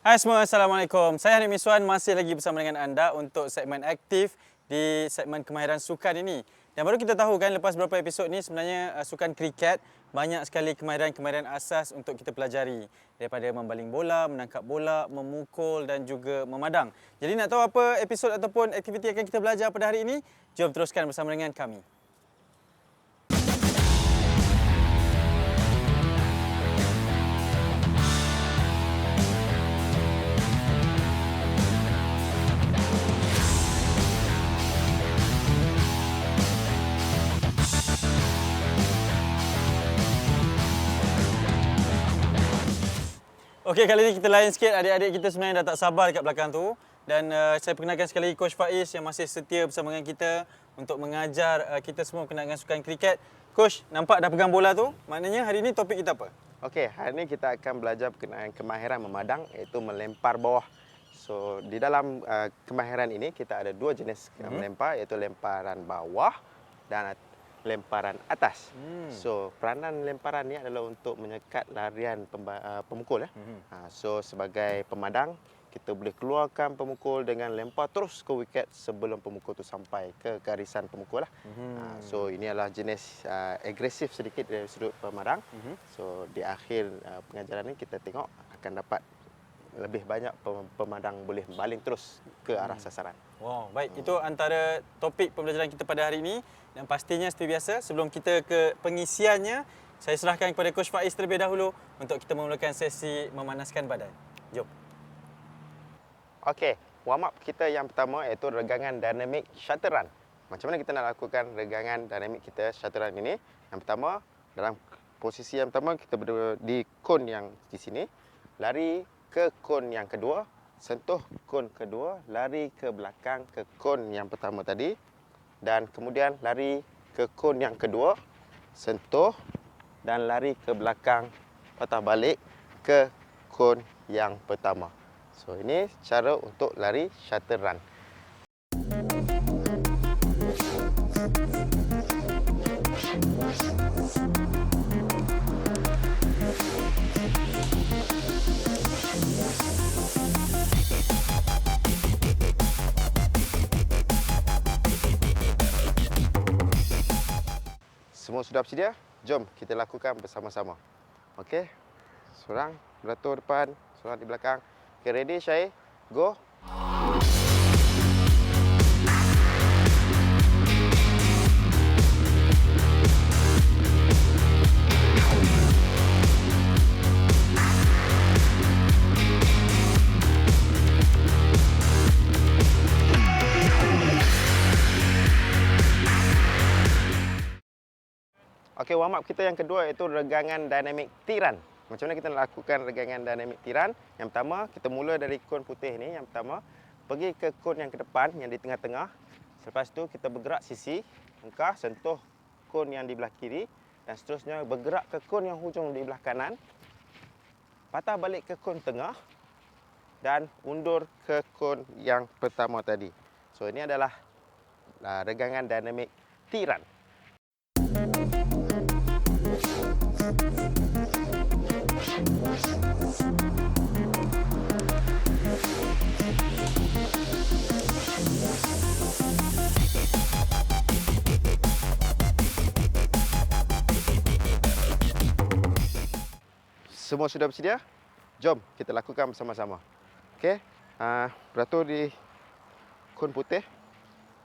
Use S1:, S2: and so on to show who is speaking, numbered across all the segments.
S1: Hai semua, Assalamualaikum. Saya Hanim Miswan masih lagi bersama dengan anda untuk segmen aktif di segmen kemahiran sukan ini. Dan baru kita tahu kan lepas beberapa episod ni sebenarnya sukan kriket banyak sekali kemahiran-kemahiran asas untuk kita pelajari. Daripada membaling bola, menangkap bola, memukul dan juga memadang. Jadi nak tahu apa episod ataupun aktiviti yang akan kita belajar pada hari ini? Jom teruskan bersama dengan kami. Okey, kali ini kita lain sikit. Adik-adik kita sebenarnya dah tak sabar dekat belakang tu. Dan saya perkenalkan sekali Coach Faiz yang masih setia bersama dengan kita untuk mengajar kita semua berkenaan dengan sukan kriket. Coach, nampak dah pegang bola tu? Maknanya hari ini topik kita apa?
S2: Okey, hari ini kita akan belajar berkenaan kemahiran memadang iaitu melempar bawah. So, di dalam kemahiran ini kita ada dua jenis melempar iaitu lemparan bawah dan lemparan atas. So, peranan lemparan ni adalah untuk menyekat larian pemukul ya. So, sebagai pemadang kita boleh keluarkan pemukul dengan lempar terus ke wiket sebelum pemukul tu sampai ke garisan pemukul lah. So, ini adalah jenis agresif sedikit dari sudut pemadang. So, di akhir pengajaran ni kita tengok akan dapat lebih banyak pemadang boleh baling terus ke arah sasaran.
S1: Wow, baik. Itu antara topik pembelajaran kita pada hari ini. Dan pastinya seperti biasa, sebelum kita ke pengisiannya, saya serahkan kepada Coach Faiz terlebih dahulu untuk kita memulakan sesi memanaskan badan. Jom.
S2: Okey, warm up kita yang pertama iaitu regangan dinamik shuttle run. Macam mana kita nak lakukan regangan dinamik kita shuttle run ini? Yang pertama, dalam posisi yang pertama kita berada di kon yang di sini, lari ke kon yang kedua, sentuh kon kedua, lari ke belakang ke kon yang pertama tadi dan kemudian lari ke kon yang kedua, sentuh dan lari ke belakang, patah balik ke kon yang pertama. So, ini cara untuk lari shuttle run. Semua sudah bersedia? Jom kita lakukan bersama-sama. Okey. Seorang beratur depan, seorang di belakang. Okay, ready Syahir? Go. Okey, warm up kita yang kedua iaitu regangan dinamik tiran. Macam mana kita nak lakukan regangan dinamik tiran? Yang pertama, kita mula dari kon putih ni. Yang pertama, pergi ke kon yang ke depan, yang di tengah-tengah. Selepas tu, kita bergerak sisi, engkau sentuh kon yang di belah kiri. Dan seterusnya, bergerak ke kon yang hujung di belah kanan. Patah balik ke kon tengah. Dan undur ke kon yang pertama tadi. So, ini adalah regangan dinamik tiran. Semua sudah bersedia? Jom kita lakukan bersama-sama. Okey, beratur di kon putih.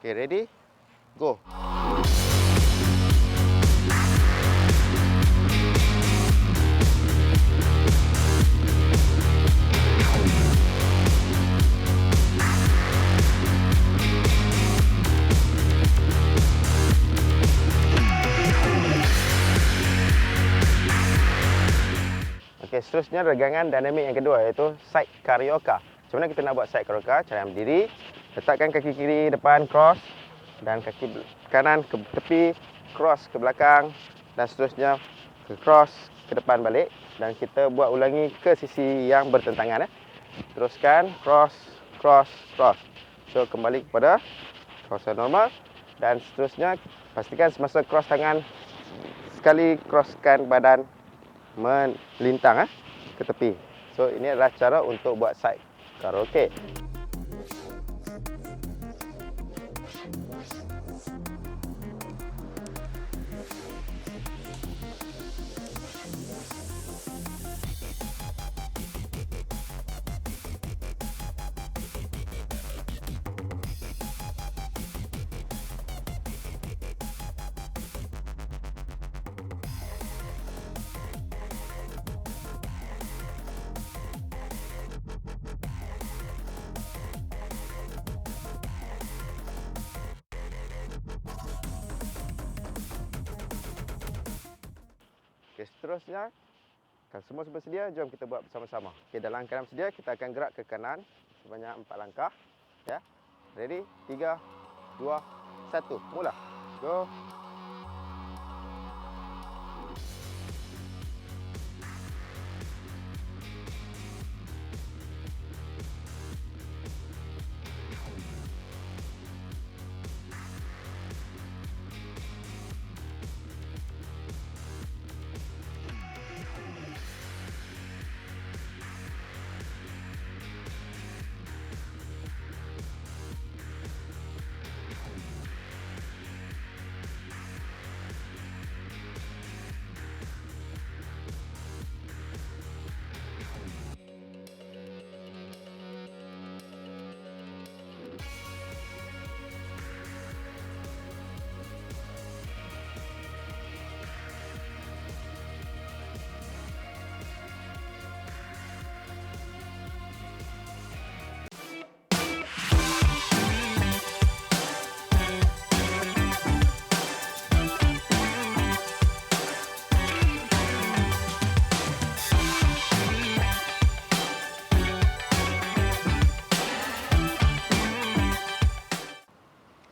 S2: Okey, ready? Go. Okey, seterusnya regangan dinamik yang kedua iaitu side carioca. Macam mana kita nak buat side carioca? Cara berdiri, letakkan kaki kiri depan cross dan kaki kanan ke tepi, cross ke belakang dan seterusnya ke cross ke depan balik dan kita buat ulangi ke sisi yang bertentangan. Teruskan cross, cross, cross. So, kembali kepada cross yang normal dan seterusnya pastikan semasa cross tangan sekali crosskan badan melintang ke tepi. So ini adalah cara untuk buat side karaoke. Okey, seterusnya, kalau semua bersedia, jom kita buat bersama-sama. Okey, dalam keadaan sedia, kita akan gerak ke kanan sebanyak 4 langkah. Ya. Ready? 3, 2, 1. Mula. Go.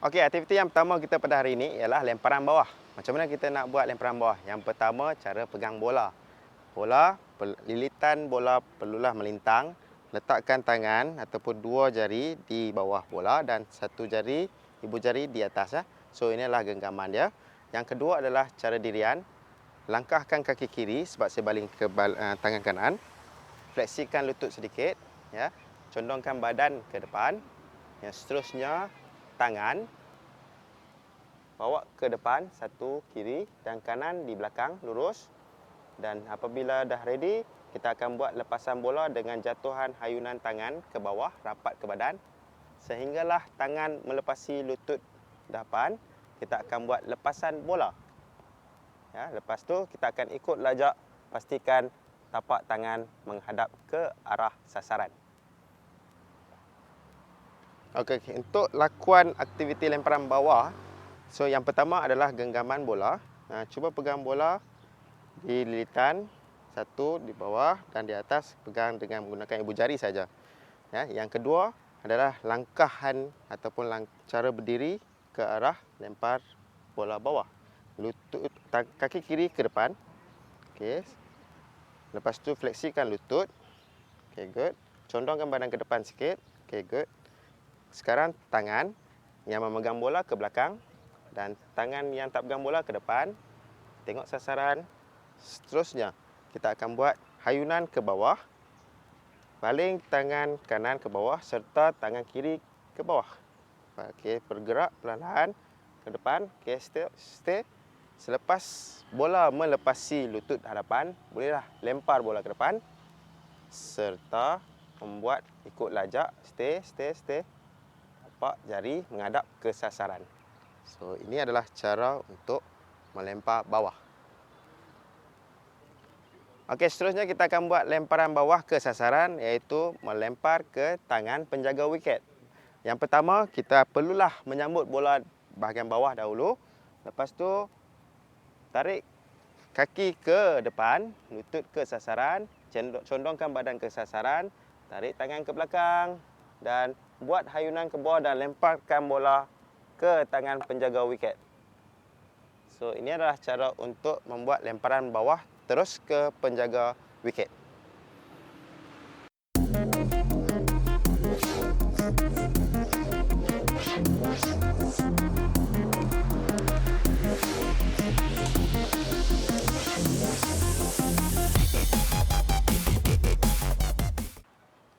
S2: Okey, aktiviti yang pertama kita pada hari ini ialah lemparan bawah. Macam mana kita nak buat lemparan bawah? Yang pertama, cara pegang bola. Lilitan bola perlulah melintang. Letakkan tangan ataupun 2 jari di bawah bola dan 1 jari, ibu jari di atas. So, ini adalah genggaman dia. Yang kedua adalah cara dirian. Langkahkan kaki kiri sebab saya baling ke tangan kanan. Fleksikan lutut sedikit. Ya. Condongkan badan ke depan. Yang seterusnya, tangan bawa ke depan, 1 kiri dan kanan di belakang lurus. Dan apabila dah ready, kita akan buat lepasan bola dengan jatuhan hayunan tangan ke bawah, rapat ke badan sehinggalah tangan melepasi lutut depan. Kita akan buat lepasan bola. Ya, lepas tu kita akan ikut lajak, pastikan tapak tangan menghadap ke arah sasaran. Okey, untuk lakuan aktiviti lemparan bawah, so yang pertama adalah genggaman bola. Cuba pegang bola di lilitan, 1 di bawah dan di atas pegang dengan menggunakan ibu jari saja. Ya, yang kedua adalah langkahan ataupun cara berdiri ke arah lempar bola bawah. Lutut kaki kiri ke depan. Okey. Lepas tu fleksikan lutut. Okey, good. Condongkan badan ke depan sikit. Okey, good. Sekarang tangan yang memegang bola ke belakang dan tangan yang tak pegang bola ke depan. Tengok sasaran. Seterusnya, kita akan buat hayunan ke bawah. Baling tangan kanan ke bawah serta tangan kiri ke bawah. Okey, bergerak perlahan ke depan. Okey, stay. Selepas bola melepasi lutut hadapan, bolehlah lempar bola ke depan serta membuat ikut lajak. Stay. Tapak jari menghadap ke sasaran. So, ini adalah cara untuk melempar bawah. Okey, seterusnya kita akan buat lemparan bawah ke sasaran, iaitu melempar ke tangan penjaga wiket. Yang pertama, kita perlulah menyambut bola bahagian bawah dahulu. Lepas tu, tarik kaki ke depan, lutut ke sasaran, condongkan badan ke sasaran, tarik tangan ke belakang dan buat hayunan ke bawah dan lemparkan bola ke tangan penjaga wiket. So, ini adalah cara untuk membuat lemparan bawah terus ke penjaga wiket.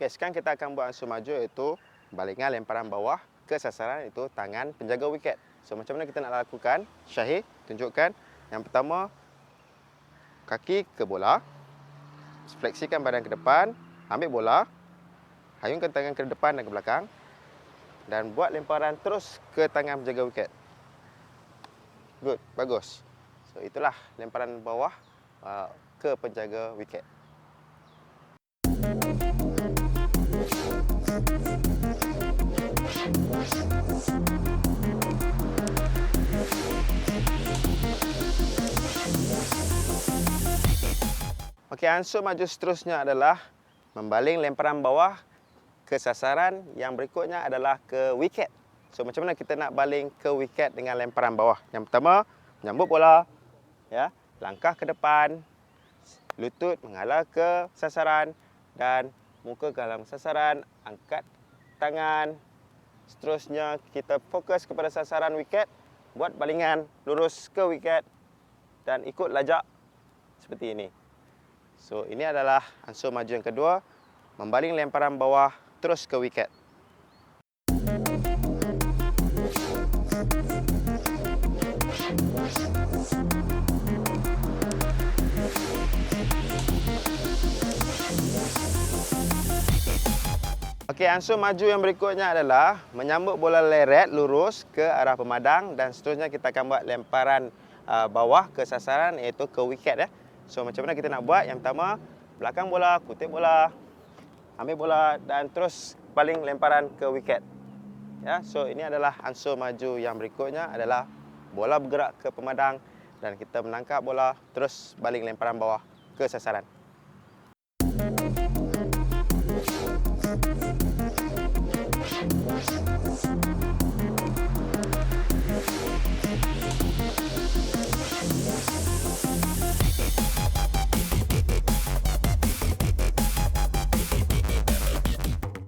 S2: Okey, sekarang kita akan buat ansur maju iaitu balingan lemparan bawah ke sasaran iaitu tangan penjaga wiket. So macam mana kita nak lakukan? Syahir tunjukkan. Yang pertama, kaki ke bola. Fleksikan badan ke depan, ambil bola, hayungkan tangan ke depan dan ke belakang dan buat lemparan terus ke tangan penjaga wiket. Good, bagus. So itulah lemparan bawah ke penjaga wiket. Okey, ansur maju seterusnya adalah membaling lemparan bawah ke sasaran, yang berikutnya adalah ke wiket. So macam mana kita nak baling ke wiket dengan lemparan bawah? Yang pertama, menyambut bola, ya, langkah ke depan, lutut mengalah ke sasaran dan muka ke dalam sasaran, angkat tangan. Seterusnya kita fokus kepada sasaran wiket, buat balingan lurus ke wiket dan ikut lajak seperti ini. So ini adalah ansur maju yang kedua, membaling lemparan bawah terus ke wiket. Okey, ansur maju yang berikutnya adalah menyambut bola leret lurus ke arah pemadang dan seterusnya kita akan buat lemparan bawah ke sasaran iaitu ke wiket, ya. So macam mana kita nak buat? Yang pertama, belakang bola, kutip bola, ambil bola dan terus baling lemparan ke wiket. Ya, so ini adalah ansur maju yang berikutnya adalah bola bergerak ke pemadang dan kita menangkap bola terus baling lemparan bawah ke sasaran.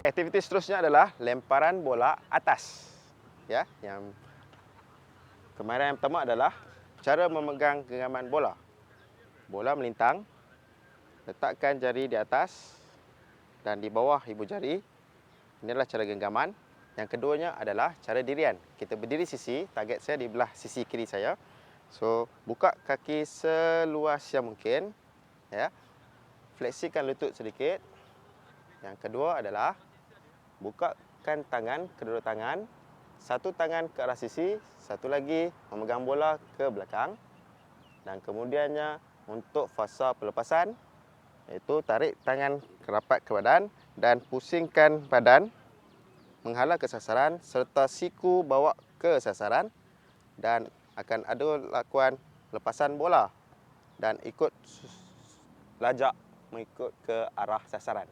S2: Aktiviti seterusnya adalah lemparan bola atas. Ya, yang kemahiran yang pertama adalah cara memegang genggaman bola. Bola melintang, letakkan jari di atas dan di bawah ibu jari. Ini adalah cara genggaman. Yang keduanya adalah cara dirian. Kita berdiri sisi, target saya di belah sisi kiri saya. So, buka kaki seluas yang mungkin, ya. Fleksikan lutut sedikit. Yang kedua adalah bukakan tangan, kedua tangan. Satu tangan ke arah sisi, satu lagi memegang bola ke belakang. Dan kemudiannya untuk fasa pelepasan, iaitu tarik tangan rapat ke badan dan pusingkan badan menghala ke sasaran serta siku bawa ke sasaran dan akan ada lakuan lepasan bola dan ikut lajak mengikut ke arah sasaran.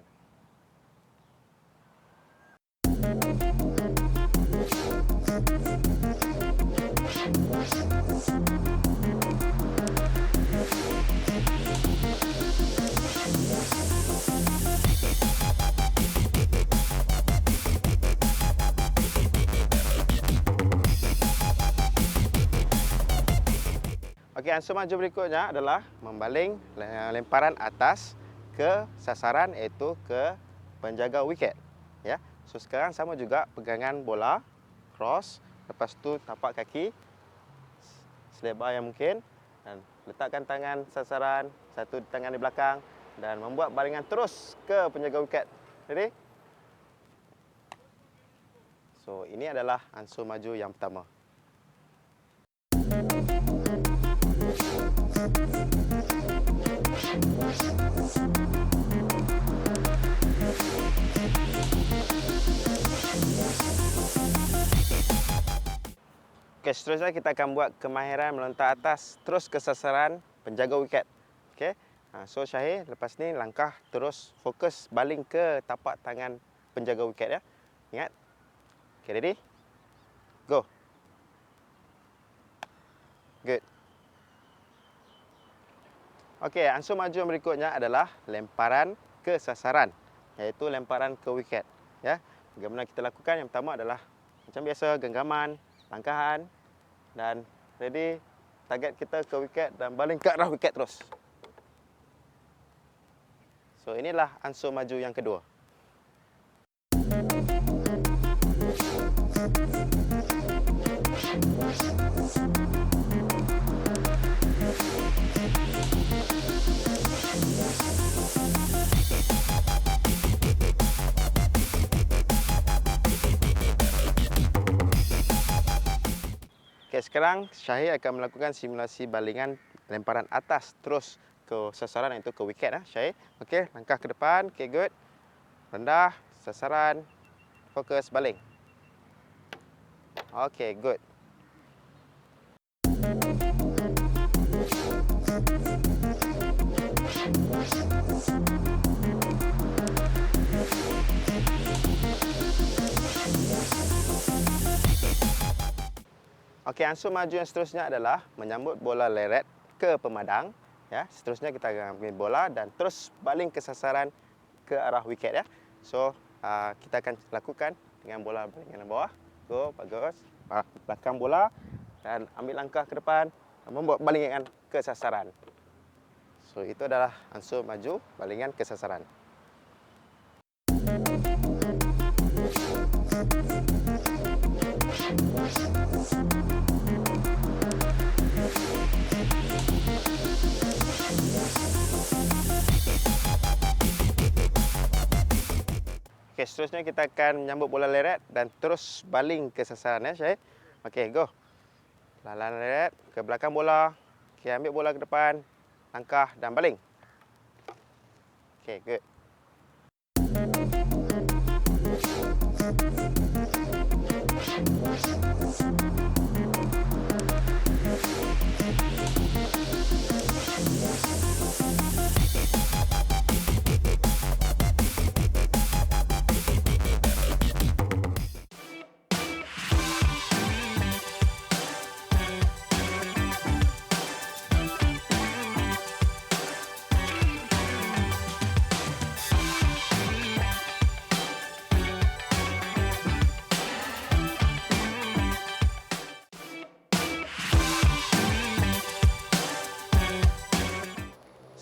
S2: Okey, ansur maju berikutnya adalah membaling lemparan atas ke sasaran iaitu ke penjaga wiket, ya. So sekarang sama juga pegangan bola cross, lepas tu tapak kaki selebar yang mungkin dan letakkan tangan sasaran, satu tangan di belakang dan membuat balingan terus ke penjaga wiket. Ready? So ini adalah ansur maju yang pertama. Okey, seterusnya kita akan buat kemahiran melontar atas terus ke sasaran penjaga wiket. Okey. So Syahir, lepas ni langkah terus fokus baling ke tapak tangan penjaga wiket, ya. Ingat. Okey, ready? Go. Good. Okey, ansur maju yang berikutnya adalah lemparan ke sasaran, iaitu lemparan ke wiket, ya. Bagaimana kita lakukan? Yang pertama adalah macam biasa, genggaman, langkahan dan ready, target kita ke wiket dan baling ke arah wiket terus. So inilah ansur maju yang kedua. Okey, sekarang Syahir akan melakukan simulasi balingan lemparan atas terus ke sasaran, iaitu ke wiket. Syahir. Okey, langkah ke depan. Okey, good. Rendah, sasaran, fokus, baling. Okey, good. Okey, ansur maju yang seterusnya adalah menyambut bola leret ke pemadang. Ya, seterusnya kita akan ambil bola dan terus baling ke sasaran ke arah wiket. Ya. So, kita akan lakukan dengan bola balingan bawah. Go, bagus. Belakang bola dan ambil langkah ke depan, membuat balingan ke sasaran. So, itu adalah ansur maju balingan ke sasaran. Okey, seterusnya kita akan menyambut bola leret dan terus baling ke sasaran, ya, Syahir. Okey, go. Lalan leret ke belakang bola. Okey, ambil bola ke depan, langkah dan baling. Okey, good.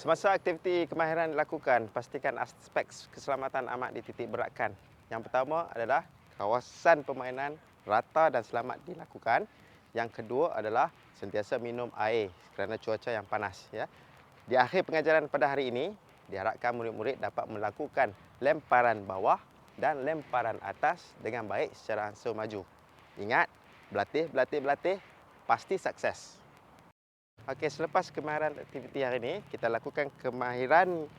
S2: Semasa aktiviti kemahiran dilakukan, pastikan aspek keselamatan amat dititik beratkan. Yang pertama adalah kawasan permainan rata dan selamat dilakukan. Yang kedua adalah sentiasa minum air kerana cuaca yang panas. Ya. Di akhir pengajaran pada hari ini, diharapkan murid-murid dapat melakukan lemparan bawah dan lemparan atas dengan baik secara ansur maju. Ingat, berlatih, pasti sukses. Okey, selepas kemahiran aktiviti hari ini, kita lakukan kemahiran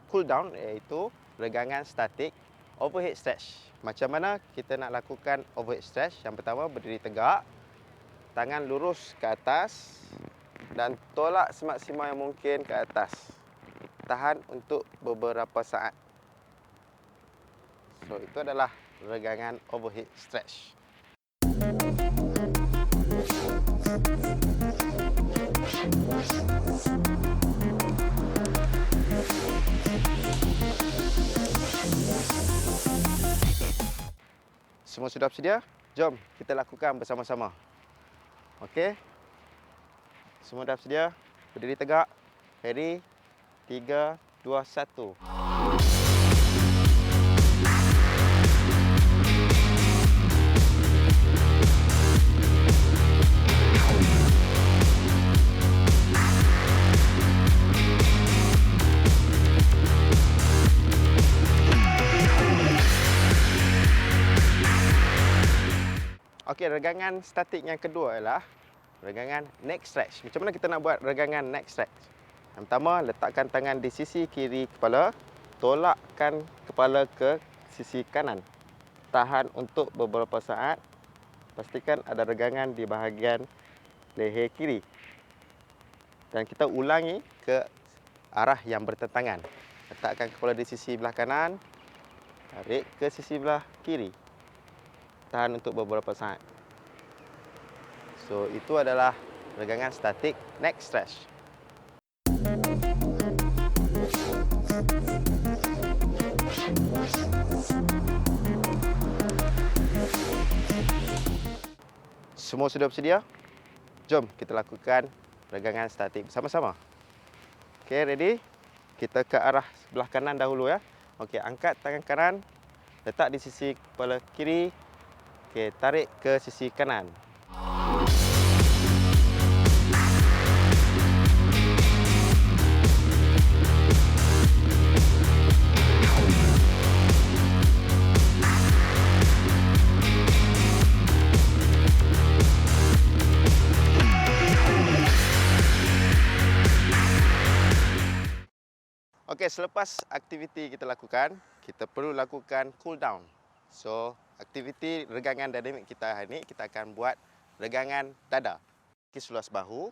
S2: cool down, iaitu regangan statik overhead stretch. Macam mana kita nak lakukan overhead stretch? Yang pertama, berdiri tegak, tangan lurus ke atas dan tolak semaksimal yang mungkin ke atas. Tahan untuk beberapa saat. So, itu adalah regangan overhead stretch. Semua sudah bersedia? Jom kita lakukan bersama-sama. Okey. Semua dah bersedia? Berdiri tegak. Ready? 3, 2, 1. Okey, regangan statik yang kedua ialah regangan neck stretch. Macam mana kita nak buat regangan neck stretch? Yang pertama, letakkan tangan di sisi kiri kepala, tolakkan kepala ke sisi kanan. Tahan untuk beberapa saat. Pastikan ada regangan di bahagian leher kiri. Dan kita ulangi ke arah yang bertentangan. Letakkan kepala di sisi belah kanan, tarik ke sisi belah kiri. Tahan untuk beberapa saat. So, itu adalah regangan statik neck stretch. Semua sudah bersedia? Jom kita lakukan regangan statik bersama-sama. Okey, ready? Kita ke arah sebelah kanan dahulu, ya. Okey, angkat tangan kanan, letak di sisi kepala kiri. Okey, tarik ke sisi kanan. Okey, selepas aktiviti kita lakukan, kita perlu lakukan cool down. So, aktiviti regangan dinamik kita hari ini, kita akan buat regangan dada. Kaki seluas bahu,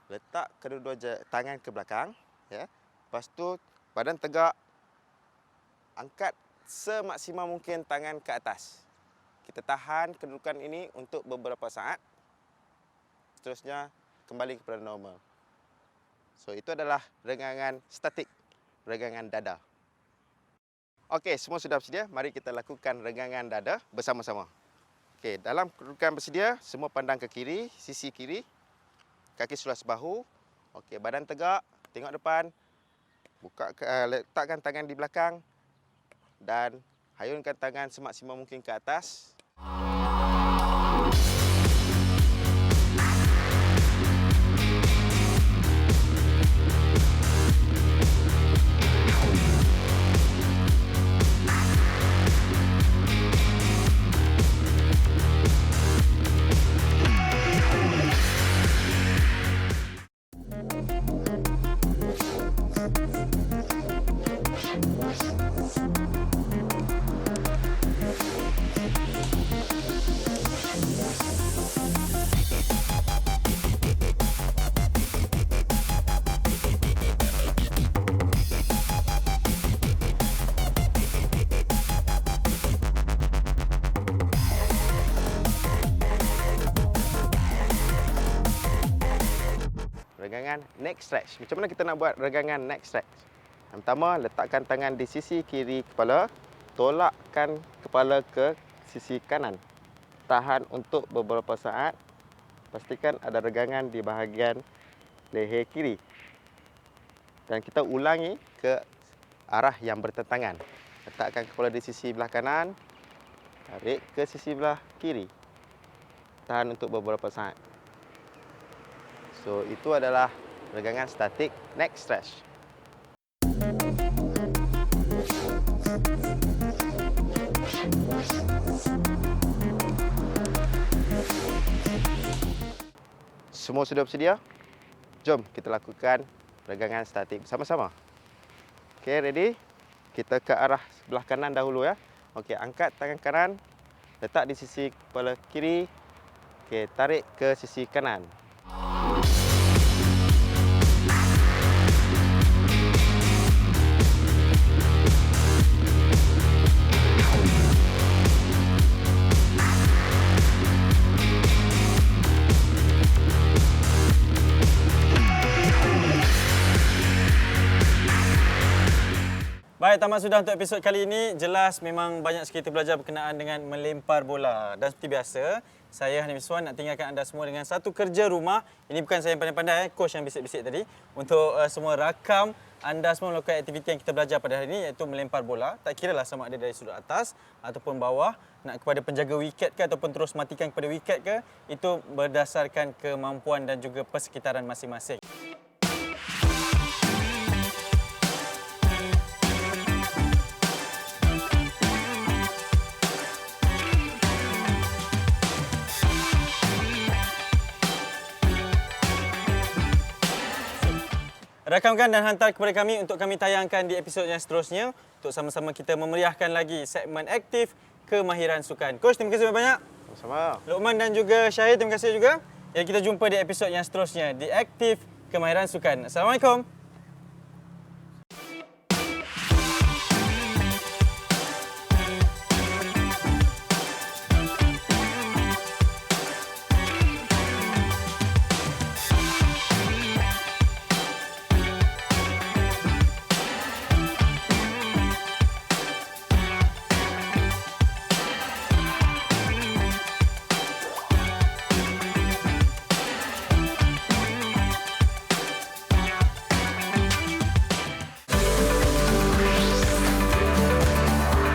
S2: letak kedua-dua tangan ke belakang, ya. Lepas tu badan tegak, angkat semaksimal mungkin tangan ke atas. Kita tahan kedudukan ini untuk beberapa saat. Seterusnya kembali kepada normal. So, itu adalah regangan statik, regangan dada. Okey, semua sudah bersedia. Mari kita lakukan regangan dada bersama-sama. Okey, dalam kedudukan bersedia, semua pandang ke kiri, sisi kiri. Kaki seluas bahu. Okey, badan tegak, tengok depan. Letakkan tangan di belakang dan hayunkan tangan semaksimal mungkin ke atas. Regangan neck stretch. Macam mana kita nak buat regangan neck stretch? Yang pertama, letakkan tangan di sisi kiri kepala, tolakkan kepala ke sisi kanan. Tahan untuk beberapa saat. Pastikan ada regangan di bahagian leher kiri. Dan kita ulangi ke arah yang bertentangan. Letakkan kepala di sisi belah kanan, tarik ke sisi belah kiri. Tahan untuk beberapa saat. So, itu adalah regangan statik neck stretch. Semua sudah bersedia? Jom kita lakukan regangan statik bersama-sama. Okey, ready? Kita ke arah sebelah kanan dahulu ya. Okey, angkat tangan kanan, letak di sisi kepala kiri. Okey, tarik ke sisi kanan.
S1: Baik, tamat sudah untuk episod kali ini. Jelas memang banyak sekali kita belajar berkenaan dengan melempar bola. Dan seperti biasa, saya Hani Miswan nak tinggalkan anda semua dengan satu kerja rumah. Ini bukan saya yang pandai-pandai, coach yang bisik-bisik tadi. Untuk semua rakam anda semua melakukan aktiviti yang kita belajar pada hari ini, iaitu melempar bola. Tak kira lah sama ada dari sudut atas ataupun bawah, nak kepada penjaga wiket ke ataupun terus matikan kepada wiket ke, itu berdasarkan kemampuan dan juga persekitaran masing-masing. Rakamkan dan hantar kepada kami untuk kami tayangkan di episod yang seterusnya untuk sama-sama kita memeriahkan lagi segmen aktif kemahiran sukan. Coach, terima kasih banyak.
S2: Sama-sama.
S1: Luqman dan juga Syahid, terima kasih juga. Dan kita jumpa di episod yang seterusnya di aktif kemahiran sukan. Assalamualaikum.